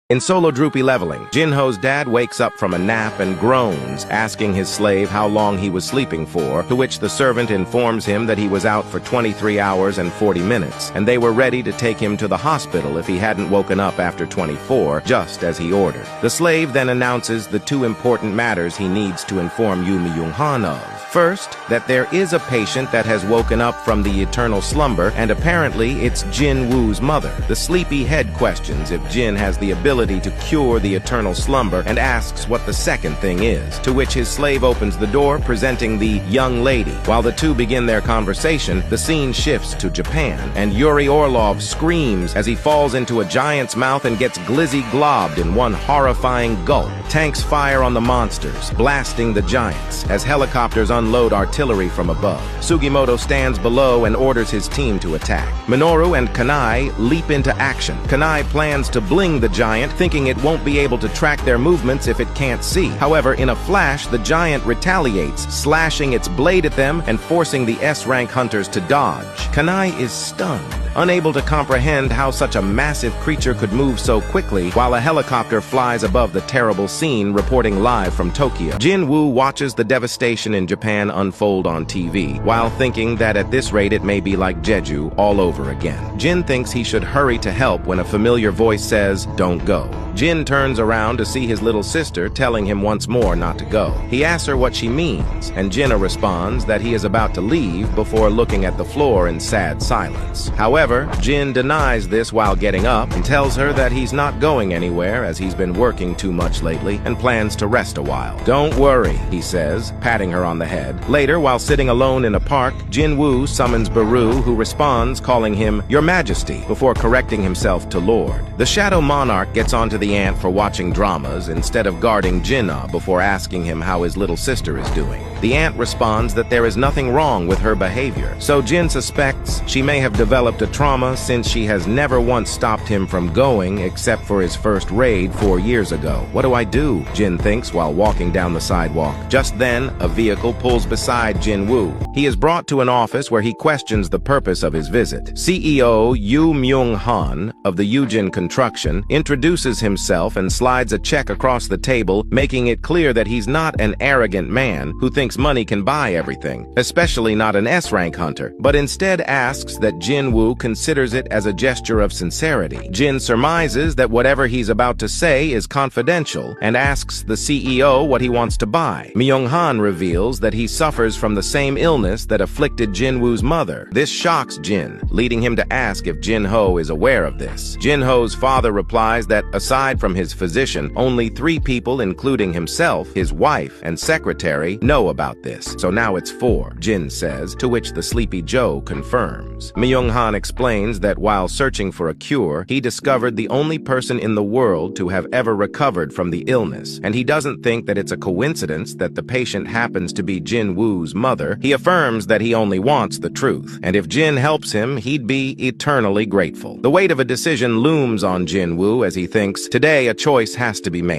In solo droopy leveling, Jinho's dad wakes up from a nap and groans, asking his slave how long he was sleeping for, to which the servant informs him that he was out for 23 hours and 40 minutes, and they were ready to take him to the hospital if he hadn't woken up after 24, just as he ordered. The slave then announces the two important matters he needs to inform Myung-Han of. First, that there is a patient that has woken up from the eternal slumber, and apparently it's Jin Woo's mother. The sleepy head questions if Jin has the ability to cure the eternal slumber and asks what the second thing is, to which his slave opens the door, presenting the young lady. While the two begin their conversation, the scene shifts to Japan, and Yuri Orlov screams as he falls into a giant's mouth and gets glizzy-globbed in one horrifying gulp. Tanks fire on the monsters, blasting the giants, as helicopters unload artillery from above. Sugimoto stands below and orders his team to attack. Minoru and Kanai leap into action. Kanai plans to bling the giant, thinking it won't be able to track their movements if it can't see. However, in a flash, the giant retaliates, slashing its blade at them and forcing the S-rank hunters to dodge. Kanai is stunned, unable to comprehend how such a massive creature could move so quickly, while a helicopter flies above the terrible scene, reporting live from Tokyo. Jin Woo watches the devastation in Japan unfold on TV, while thinking that at this rate it may be like Jeju all over again. Jin thinks he should hurry to help when a familiar voice says, "Don't go." Jin turns around to see his little sister telling him once more not to go. He asks her what she means, and Jinna responds that he is about to leave before looking at the floor in sad silence. However, Jin denies this while getting up and tells her that he's not going anywhere as he's been working too much lately and plans to rest a while. "Don't worry," he says, patting her on the head. Later, while sitting alone in a park, Jin Woo summons Baru, who responds calling him Your Majesty before correcting himself to Lord. The Shadow Monarch gets onto the ant for watching dramas instead of guarding Jinna before asking him how his little sister is doing. The ant responds that there is nothing wrong with her behavior, so Jin suspects she may have developed a trauma since she has never once stopped him from going except for his first raid 4 years ago. What do I do? Jin thinks while walking down the sidewalk. Just then, a vehicle pulls beside Jin Woo. He is brought to an office where he questions the purpose of his visit. CEO Yu Myung-Han of the Yujin Construction introduces himself and slides a check across the table, making it clear that he's not an arrogant man who thinks money can buy everything, especially not an S-rank hunter, but instead asks that Jin Woo considers it as a gesture of sincerity. Jin surmises that whatever he's about to say is confidential and asks the CEO what he wants to buy. Myung-Han reveals that he suffers from the same illness that afflicted Jin Woo's mother. This shocks Jin, leading him to ask if Jin Ho is aware of this. Jin Ho's father replies that aside from his physician, only 3 people, including himself, his wife, and secretary, know about this. So now it's 4, Jin says, to which the Sleepy Joe confirms. Myung-Han explains that while searching for a cure, he discovered the only person in the world to have ever recovered from the illness, and he doesn't think that it's a coincidence that the patient happens to be Jin Woo's mother. He affirms that he only wants the truth, and if Jin helps him, he'd be eternally grateful. The weight of a decision looms on Jin Woo as he thinks, today a choice has to be made.